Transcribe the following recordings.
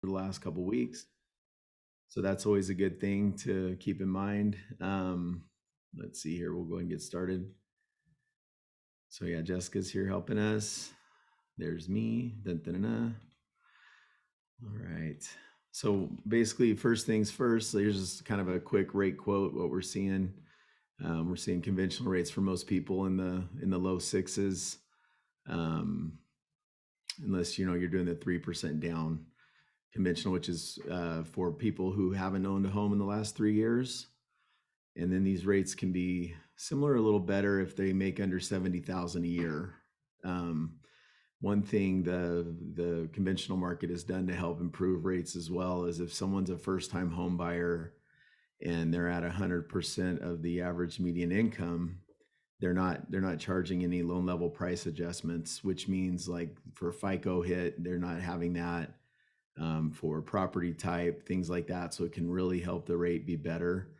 for the last couple weeks. So that's always a good thing to keep in mind. Let's see here. We'll go and get started. So yeah, Jessica's here helping us. There's me. Dun, dun, dun, dun. All right. So basically, first things first, there's just kind of a quick rate quote. What we're seeing, we're seeing conventional rates for most people in the low sixes, um, unless you're doing the 3% down conventional, which is for people who haven't owned a home in the last 3 years. And then these rates can be similar, a little better if they make under 70,000 a year. Um, One thing the conventional market has done to help improve rates as well is if someone's a first time home buyer and they're at 100% of the average median income, they're not charging any loan level price adjustments, which means like for FICO hit, they're not having that, for property type, things like that. So it can really help the rate be better.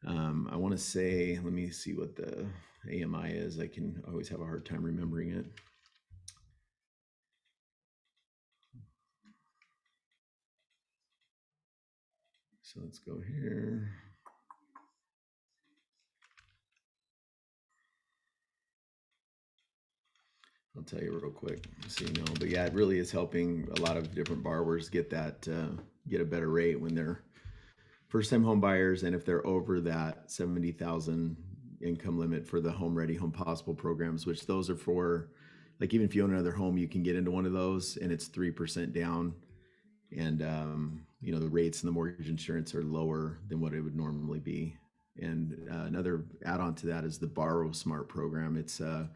I want to say, let me see what the AMI is. I can always have a hard time remembering it. So let's go here. I'll tell you real quick so you know. But yeah, it really is helping a lot of different borrowers get get a better rate when they're first time home buyers, and if they're over that 70,000 income limit for the Home Ready Home Possible programs, which those are for, like, even if you own another home, you can get into one of those, and it's 3% down. And the rates and the mortgage insurance are lower than what it would normally be. And another add-on to that is the Borrow Smart program. It's a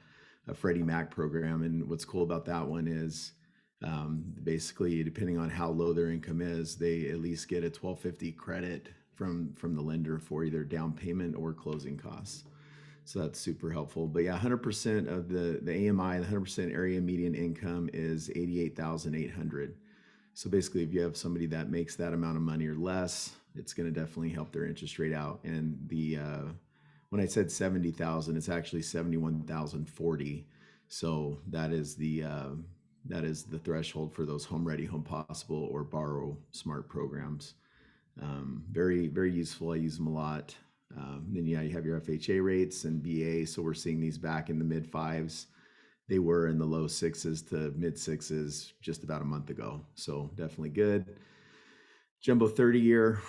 Freddie Mac program, and what's cool about that one is, basically, depending on how low their income is, they at least get a 1250 credit from the lender for either down payment or closing costs. So that's super helpful. But yeah, 100% of the AMI, the 100% area median income is 88,800. So basically, if you have somebody that makes that amount of money or less, it's going to definitely help their interest rate out. And the when I said 70,000, it's actually 71,040. So that is the threshold for those Home Ready, Home Possible, or Borrow Smart programs. Very very useful. I use them a lot. Then yeah, you have your FHA rates and BA. So we're seeing these back in the mid fives. They were in the low sixes to mid sixes just about a month ago. So definitely good. Jumbo 30 year,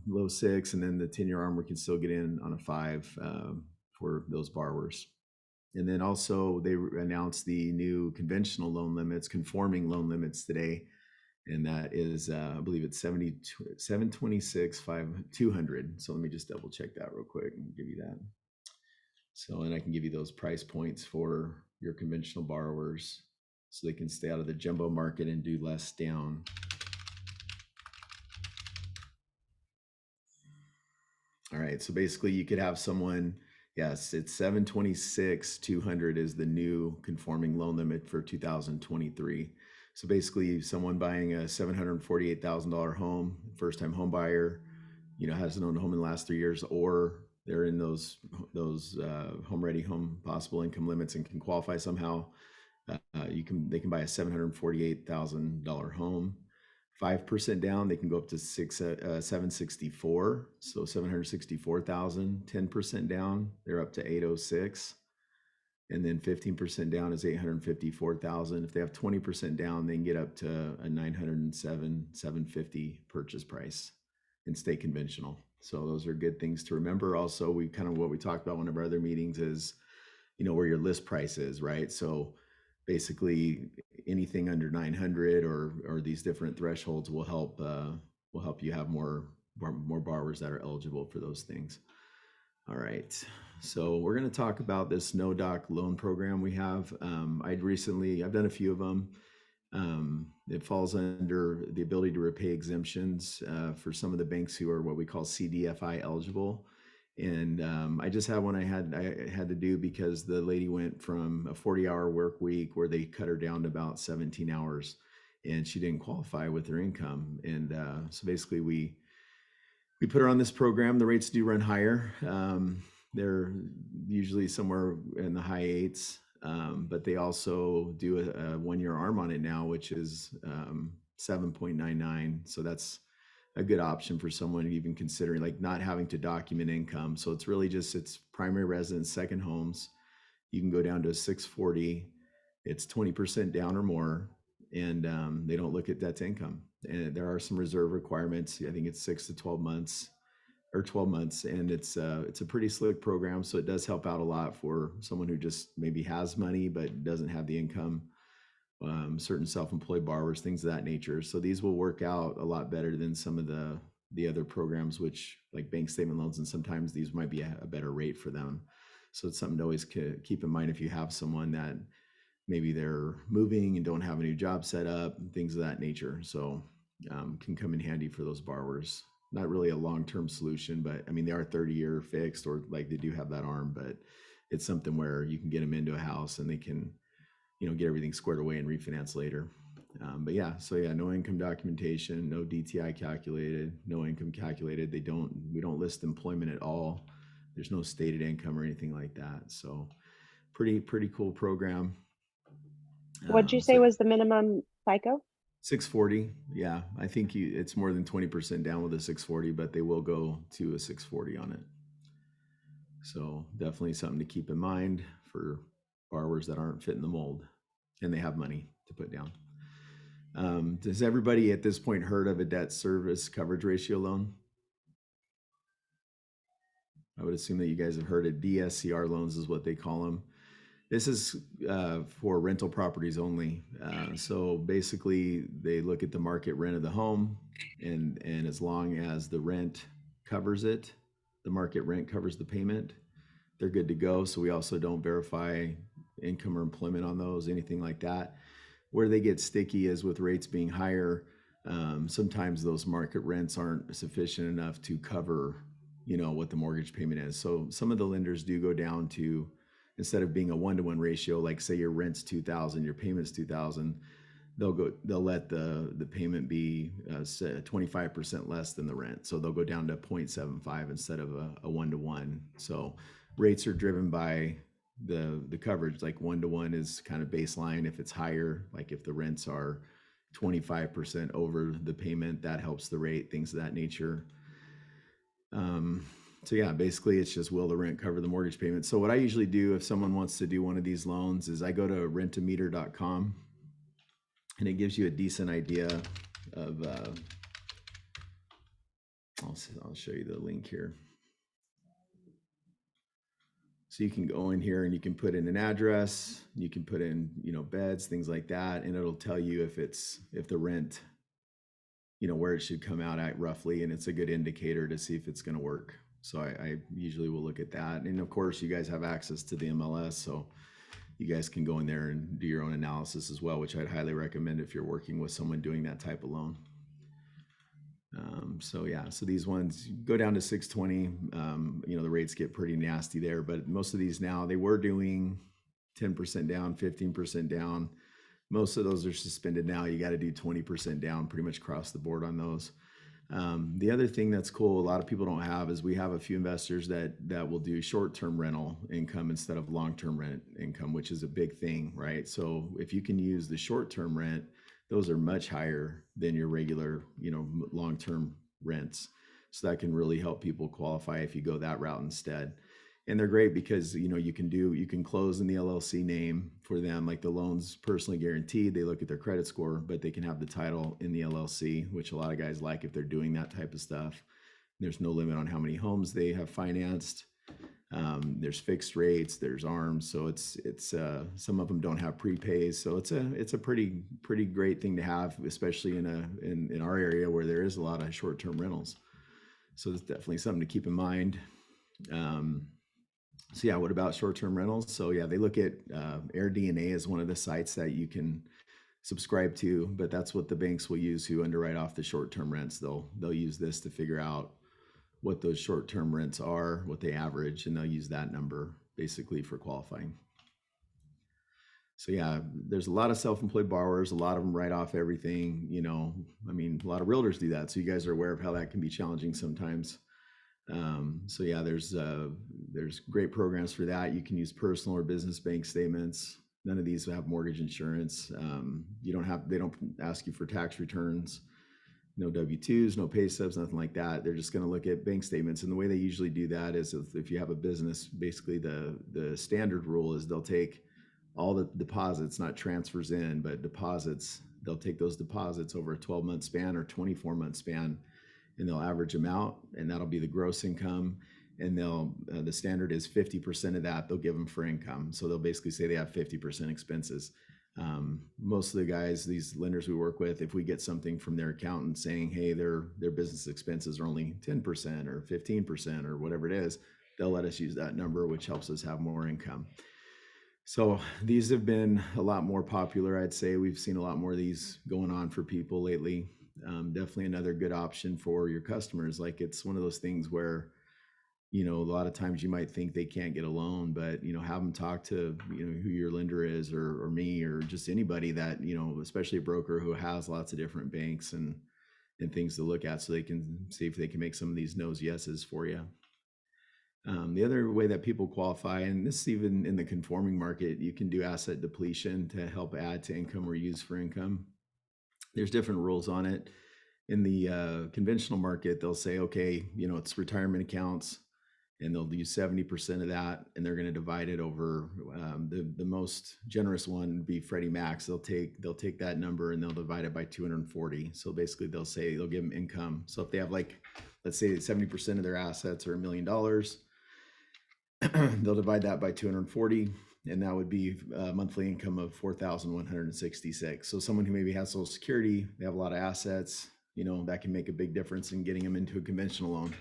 low six, and then the 10-year ARM we can still get in on a five, for those borrowers. And then also they announced the new conventional loan limits, conforming loan limits today. And that is, I believe it's 726, 200. So let me just double check that real quick and give you that. So, and I can give you those price points for your conventional borrowers so they can stay out of the jumbo market and do less down. All right. So basically, you could have someone, yes, it's 726, 200 is the new conforming loan limit for 2023. So basically, someone buying a $748,000 home, first time home buyer, hasn't owned a home in the last 3 years, or they're in those home ready, home possible income limits and can qualify somehow. They can buy a $748,000 home. 5% down, they can go up to 764. So 764,000. 10% down, they're up to 806. And then 15% down is 854,000. If they have 20% down, they can get up to a 907, 750 purchase price and stay conventional. So those are good things to remember. Also, we kind of, what we talked about one of our other meetings is, where your list price is, right? So basically anything under 900 or these different thresholds will help you have more borrowers that are eligible for those things. All right. So we're going to talk about this no doc loan program we have. I've done a few of them. It falls under the ability to repay exemptions for some of the banks who are what we call CDFI eligible. And I just had one I had to do because the lady went from a 40-hour work week where they cut her down to about 17 hours, and she didn't qualify with her income. And so basically, we put her on this program. The rates do run higher. They're usually somewhere in the high eights, but they also do a 1-year ARM on it now, which is 7.99. So that's a good option for someone even considering like not having to document income. So it's really just it's primary residence, second homes. You can go down to a 640. It's 20% down or more, and they don't look at debt to income. And there are some reserve requirements. I think it's 6 to 12 months or 12 months, and it's a pretty slick program. So it does help out a lot for someone who just maybe has money but doesn't have the income. Certain self-employed borrowers, things of that nature. So these will work out a lot better than some of the other programs, which like bank statement loans, and sometimes these might be a better rate for them. So it's something to always keep in mind if you have someone that maybe they're moving and don't have a new job set up, things of that nature. So can come in handy for those borrowers. Not really a long-term solution, but I mean, they are 30-year fixed, or like they do have that arm, but it's something where you can get them into a house and they can, get everything squared away and refinance later. But yeah, so yeah, no income documentation, no DTI calculated, no income calculated. We don't list employment at all. There's no stated income or anything like that. So pretty cool program. What'd you say So was the minimum FICO? 640. Yeah, I think it's more than 20% down with a 640, but they will go to a 640 on it. So definitely something to keep in mind for borrowers that aren't fitting the mold and they have money to put down. Does everybody at this point heard of a debt service coverage ratio loan? I would assume that you guys have heard of DSCR loans is what they call them. This is for rental properties only. So basically they look at the market rent of the home, and as long as the rent covers it, the market rent covers the payment, they're good to go. So we also don't verify income or employment on those, anything like that. Where they get sticky is with rates being higher. Sometimes those market rents aren't sufficient enough to cover, what the mortgage payment is. So some of the lenders do go down to, instead of being a 1-to-1 ratio, like say your rent's 2,000, your payment's 2,000, they'll let the payment be 25% less than the rent. So they'll go down to 0.75 instead of a 1-to-1. So rates are driven by the coverage. Like 1-to-1 is kind of baseline. If it's higher, like if the rents are 25% over the payment, that helps the rate, things of that nature. So yeah, basically it's just, will the rent cover the mortgage payment? So what I usually do if someone wants to do one of these loans is I go to rentometer.com, and it gives you a decent idea of, I'll show you the link here. So you can go in here and you can put in an address, you can put in, beds, things like that, and it'll tell you if the rent, where it should come out at roughly, and it's a good indicator to see if it's going to work. So I usually will look at that. And of course you guys have access to the MLS, so you guys can go in there and do your own analysis as well, which I'd highly recommend if you're working with someone doing that type of loan. So yeah, so these ones go down to 620. The rates get pretty nasty there, but most of these now, they were doing 10% down, 15% down. Most of those are suspended now. You got to do 20% down pretty much across the board on those. The other thing that's cool, a lot of people don't have, is we have a few investors that will do short-term rental income instead of long-term rent income, which is a big thing, right? So if you can use the short-term rent, those are much higher than your regular, long-term rents. So that can really help people qualify if you go that route instead. And they're great because, you can close in the LLC name for them. Like the loan's personally guaranteed. They look at their credit score, but they can have the title in the LLC, which a lot of guys like if they're doing that type of stuff. There's no limit on how many homes they have financed. There's fixed rates, there's ARMs. So it's some of them don't have prepays. So it's a pretty great thing to have, especially in our area where there is a lot of short-term rentals. So it's definitely something to keep in mind. So yeah, what about short-term rentals? So yeah, they look at AirDNA as one of the sites that you can subscribe to, but that's what the banks will use who underwrite off the short-term rents. They'll use this to figure out what those short-term rents are, what they average, and they'll use that number basically for qualifying. So yeah, there's a lot of self-employed borrowers. A lot of them write off everything. A lot of realtors do that. So you guys are aware of how that can be challenging sometimes. So yeah, there's great programs for that. You can use personal or business bank statements. None of these have mortgage insurance. They don't ask you for tax returns, no W-2s, no pay stubs, nothing like that. They're just going to look at bank statements. And the way they usually do that is if you have a business, basically the standard rule is they'll take all the deposits, not transfers in, but deposits. They'll take those deposits over a 12-month span or 24-month span, and they'll average them out, and that'll be the gross income. And the standard is 50% of that they'll give them for income. So they'll basically say they have 50% expenses. Most of the guys, these lenders we work with, if we get something from their accountant saying, hey, their business expenses are only 10% or 15% or whatever it is, they'll let us use that number, which helps us have more income. So these have been a lot more popular. I'd say we've seen a lot more of these going on for people lately. Definitely another good option for your customers. Like, it's one of those things where, a lot of times you might think they can't get a loan, but, have them talk to, who your lender is, or me, or just anybody that, especially a broker who has lots of different banks and things to look at, so they can see if they can make some of these no's yeses for you. The other way that people qualify, and this is even in the conforming market, you can do asset depletion to help add to income or use for income. There's different rules on it. In the conventional market, they'll say, okay, it's retirement accounts, and they'll use 70% of that, and they're going to divide it over. The most generous one would be Freddie Mac. They'll take that number and they'll divide it by 240. So basically, they'll give them income. So if they have, like, let's say 70% of their assets are $1 million, they'll divide that by 240, and that would be a monthly income of $4,166. So someone who maybe has Social Security, they have a lot of assets, that can make a big difference in getting them into a conventional loan.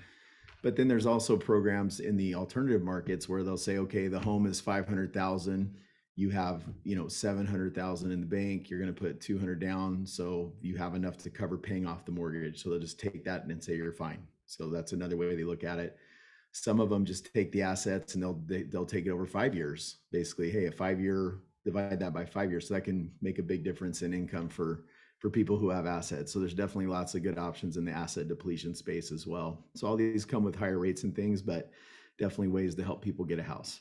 But then there's also programs in the alternative markets where they'll say, okay, the home is 500,000, you have 700,000 in the bank, you're going to put 200 down, so you have enough to cover paying off the mortgage. So they'll just take that and say you're fine. So that's another way they look at it. Some of them just take the assets and they'll take it over 5 years. Basically, hey, a 5-year, divide that by 5 years. So that can make a big difference in income for people who have assets. So there's definitely lots of good options in the asset depletion space as well. So all these come with higher rates and things, but definitely ways to help people get a house.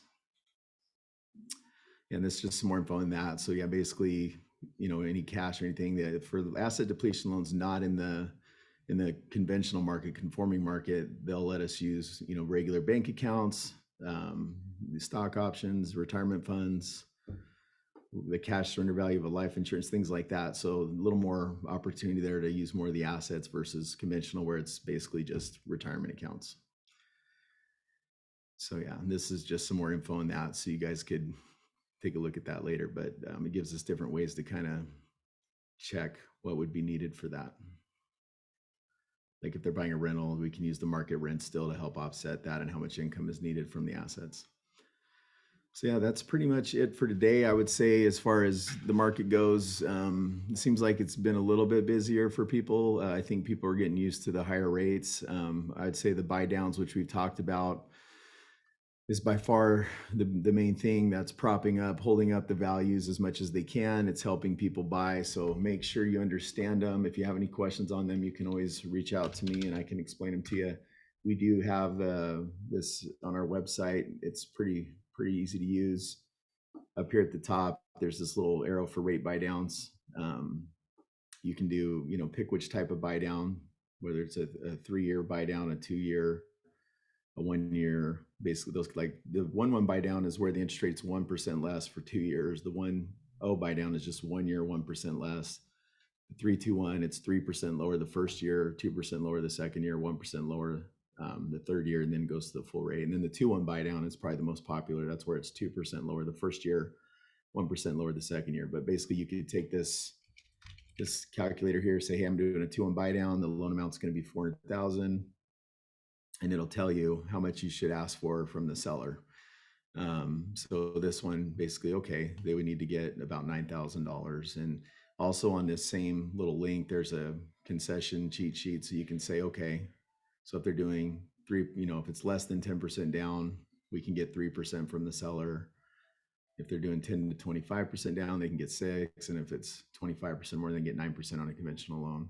And this is just some more info on that. So yeah, basically, any cash or anything that for the asset depletion loans, not in the conventional market, conforming market, they'll let us use, regular bank accounts, the stock options, retirement funds, the cash surrender value of a life insurance, things like that. So a little more opportunity there to use more of the assets versus conventional, where it's basically just retirement accounts. So yeah, this is just some more info on that, so you guys could take a look at that later. But it gives us different ways to kind of check what would be needed for that. Like if they're buying a rental, we can use the market rent still to help offset that and how much income is needed from the assets. So yeah, that's pretty much it for today. I would say as far as the market goes, it seems like it's been a little bit busier for people. I think people are getting used to the higher rates. I'd say the buy downs, which we've talked about, is by far the main thing that's propping up, holding up the values as much as they can. It's helping people buy. So make sure you understand them. If you have any questions on them, you can always reach out to me and I can explain them to you. We do have this on our website. It's pretty easy to use. Up here at the top, there's this little arrow for rate buy downs. You can do, pick which type of buy down, whether it's a 3-year buy down, a 2-year, a 1-year. Basically, those, like the 1-1 buy down is where the interest rate's 1% less for 2 years. The 1-0 buy down is just 1 year, 1% less. The 3-2-1, it's 3% lower the first year, 2% lower the second year, 1% lower the third year, and then goes to the full rate. And then the 2-1 buy down is probably the most popular. That's where it's 2% lower the first year, 1% lower the second year. But basically, you could take this calculator here, say, hey, I'm doing a 2-1 buy down. The loan amount's going to be $400,000, and it'll tell you how much you should ask for from the seller. So this one, basically, okay, they would need to get about $9,000. And also on this same little link, there's a concession cheat sheet. So you can say, okay, so if they're doing if it's less than 10% down, we can get 3% from the seller. If they're doing 10 to 25% down, they can get 6. And if it's 25% more, they get 9% on a conventional loan.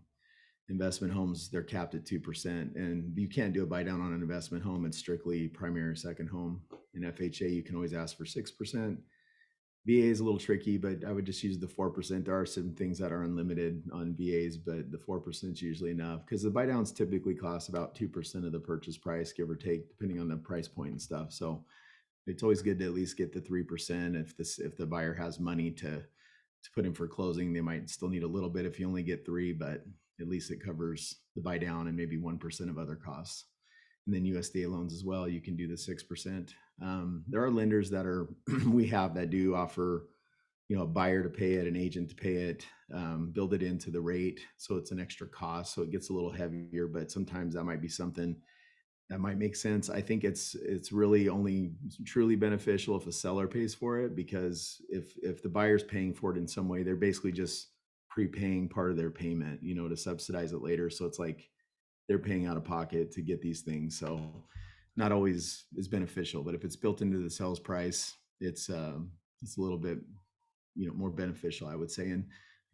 Investment homes, they're capped at 2%, and you can't do a buy down on an investment home. It's strictly primary or second home. In FHA, you can always ask for 6%. VA is a little tricky, but I would just use the 4%. There are some things that are unlimited on VAs, but the 4% is usually enough because the buy downs typically cost about 2% of the purchase price, give or take, depending on the price point and stuff. So it's always good to at least get the 3%. If the buyer has money to put in for closing, they might still need a little bit if you only get 3, but at least it covers the buy down and maybe 1% of other costs. And then USDA loans as well, you can do the 6%. There are lenders that are we have that do offer, a buyer to pay it, an agent to pay it, build it into the rate, so it's an extra cost, so it gets a little heavier. But sometimes that might be something that might make sense. I think it's really only truly beneficial if a seller pays for it, because if the buyer's paying for it in some way, they're basically just prepaying part of their payment, to subsidize it later. So it's like they're paying out of pocket to get these things. So not always is beneficial, but if it's built into the sales price, it's a little bit, more beneficial, I would say. And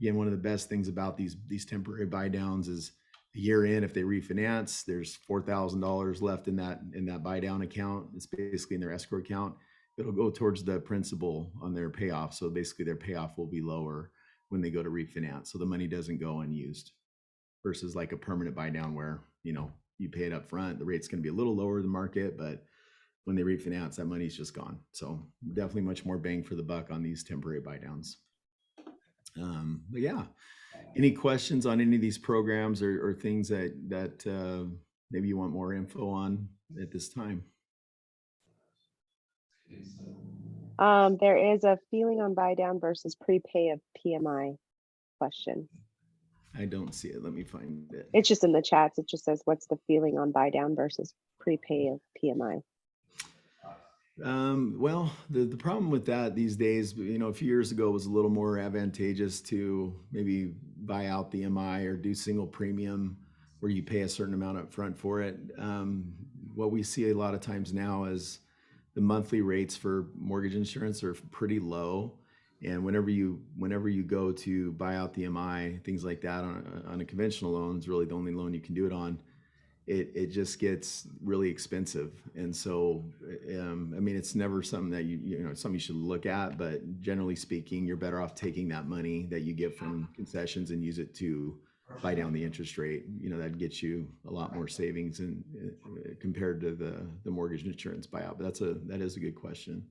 again, one of the best things about these temporary buy downs is a year in, if they refinance, there's $4,000 left in that buy down account. It's basically in their escrow account. It'll go towards the principal on their payoff. So basically their payoff will be lower when they go to refinance. So the money doesn't go unused versus like a permanent buy down where, you pay it up front, the rate's going to be a little lower than market, but when they refinance, that money's just gone. So definitely much more bang for the buck on these temporary buy downs. But yeah, any questions on any of these programs or things that maybe you want more info on at this time? There is a feeling on buy down versus prepay of PMI question. I don't see it. Let me find it. It's just in the chats. It just says, what's the feeling on buy down versus prepay of PMI? Well, the problem with that these days, a few years ago, was a little more advantageous to maybe buy out the MI or do single premium where you pay a certain amount up front for it. What we see a lot of times now is the monthly rates for mortgage insurance are pretty low. And whenever you go to buy out the MI, things like that on a conventional loan, is really the only loan you can do it on. It just gets really expensive. And so, I mean, it's never something that something you should look at, but generally speaking, you're better off taking that money that you get from concessions and use it to buy down the interest rate. That gets you a lot more savings and compared to the mortgage insurance buyout. But that is a good question.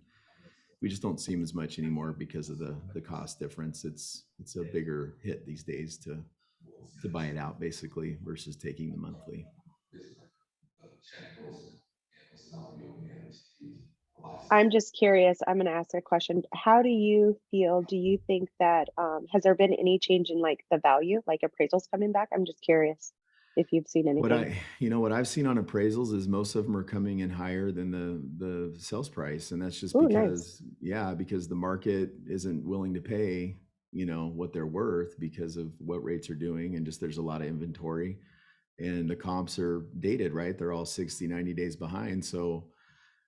We just don't see them as much anymore because of the cost difference. It's a bigger hit these days to buy it out basically versus taking the monthly. I'm just curious. I'm going to ask a question. How do you feel? Do you think that has there been any change in like the value, like appraisals coming back? I'm just curious if you've seen What anything. what I've seen on appraisals is most of them are coming in higher than the sales price, and that's just Oh, nice. because the market isn't willing to pay, what they're worth because of what rates are doing, and just there's a lot of inventory, and the comps are dated, right? They're all 60, 90 days behind. So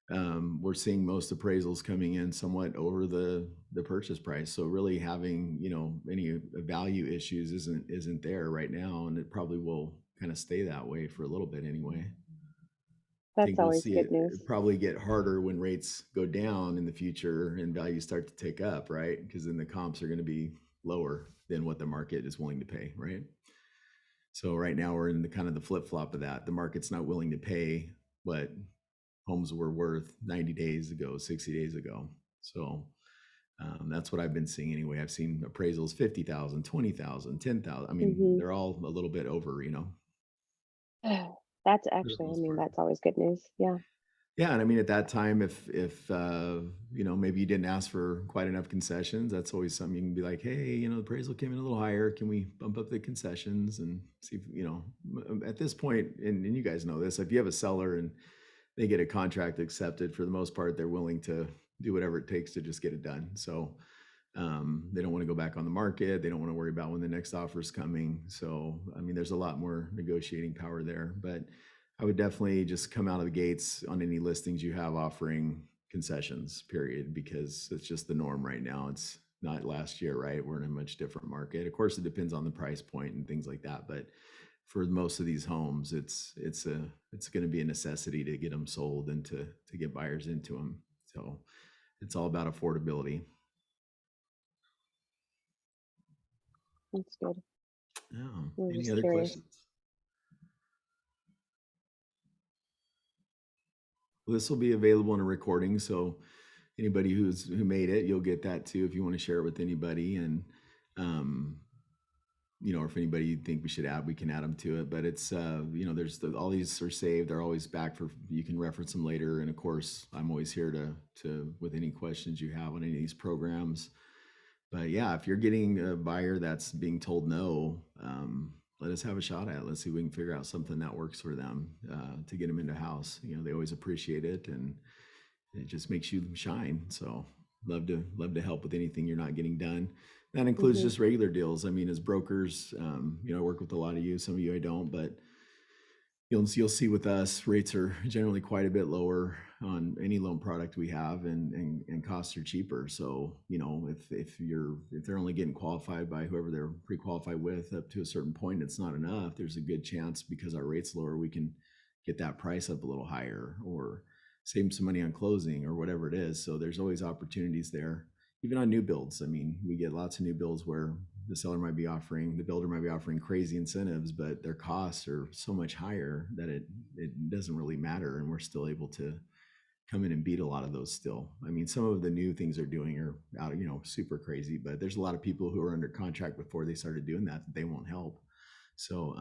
we're seeing most appraisals coming in somewhat over the purchase price. So really having, any value issues isn't there right now, and it probably will kind of stay that way for a little bit anyway. I That's think we'll always see good it news. probably get harder when rates go down in the future and values start to tick up, right? Because then the comps are going to be lower than what the market is willing to pay, right? So right now we're in the kind of the flip flop of that. The market's not willing to pay what homes were worth 90 days ago, 60 days ago. So that's what I've been seeing anyway. I've seen appraisals 50,000, 20,000, 10,000. I mean, Hmm. they're all a little bit over, That's for the actually, I most mean, part. that's always good news. Yeah. Yeah, and I mean at that time, if maybe you didn't ask for quite enough concessions, that's always something you can be like, hey, the appraisal came in a little higher. Can we bump up the concessions and see if, at this point, and you guys know this, if you have a seller and they get a contract accepted, for the most part, they're willing to do whatever it takes to just get it done. So they don't want to go back on the market. They don't want to worry about when the next offer is coming. So, I mean, there's a lot more negotiating power there, but I would definitely just come out of the gates on any listings you have offering concessions, period, because it's just the norm right now. It's not last year, right? We're in a much different market. Of course, it depends on the price point and things like that, but for most of these homes, it's going to be a necessity to get them sold and to get buyers into them. So it's all about affordability. That's good. Oh, I was any just other curious. questions? Well, this will be available in a recording, so anybody who made it, you'll get that too if you want to share it with anybody. And um, or if anybody you think we should add, we can add them to it. But it's there's all these are saved. They're always back for you can reference them later. And of course, I'm always here to with any questions you have on any of these programs. But yeah, if you're getting a buyer that's being told no, let us have a shot at it. Let's see if we can figure out something that works for them to get them into house. They always appreciate it, and it just makes you shine. So love to help with anything you're not getting done. That includes Hmm. just regular deals. I mean, as brokers, I work with a lot of you. Some of you I don't, but you'll see with us rates are generally quite a bit lower on any loan product we have, and costs are cheaper. So if they're only getting qualified by whoever they're pre-qualified with up to a certain point, it's not enough. There's a good chance because our rates lower, we can get that price up a little higher or save some money on closing or whatever it is. So there's always opportunities there. Even on new builds, I mean, we get lots of new builds where the builder might be offering crazy incentives, but their costs are so much higher that it doesn't really matter, and we're still able to come in and beat a lot of those still. I mean, some of the new things they're doing are out, super crazy, but there's a lot of people who are under contract before they started doing that they won't help. So,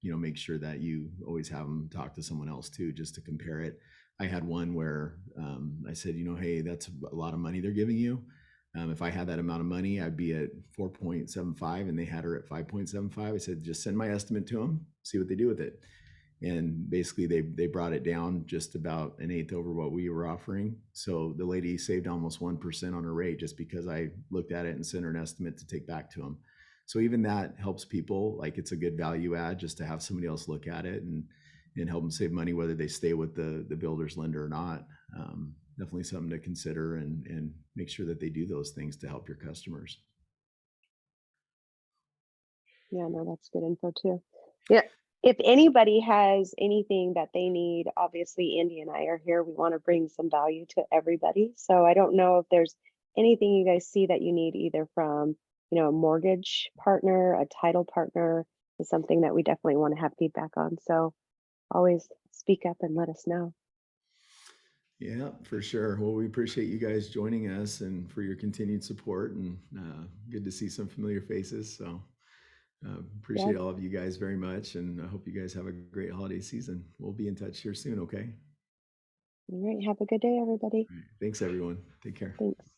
make sure that you always have them talk to someone else too, just to compare it. I had one where I said, hey, that's a lot of money they're giving you. If I had that amount of money, I'd be at 4.75, and they had her at 5.75. I said, just send my estimate to them, see what they do with it. And basically they brought it down just about an eighth over what we were offering. So the lady saved almost 1% on her rate just because I looked at it and sent her an estimate to take back to them. So even that helps people. Like, it's a good value add just to have somebody else look at it and help them save money, whether they stay with the builder's lender or not. Definitely something to consider, and make sure that they do those things to help your customers. Yeah, no, that's good info too. Yeah. If anybody has anything that they need, obviously Andy and I are here. We want to bring some value to everybody. So I don't know if there's anything you guys see that you need either from, a mortgage partner, a title partner, is something that we definitely want to have feedback on. So always speak up and let us know. Yeah, for sure. Well, we appreciate you guys joining us and for your continued support, and good to see some familiar faces. So Yeah. appreciate all of you guys very much, and I hope you guys have a great holiday season. We'll be in touch here soon. Okay. All right. Have a good day, everybody. All right. Thanks, everyone. Take care. Thanks.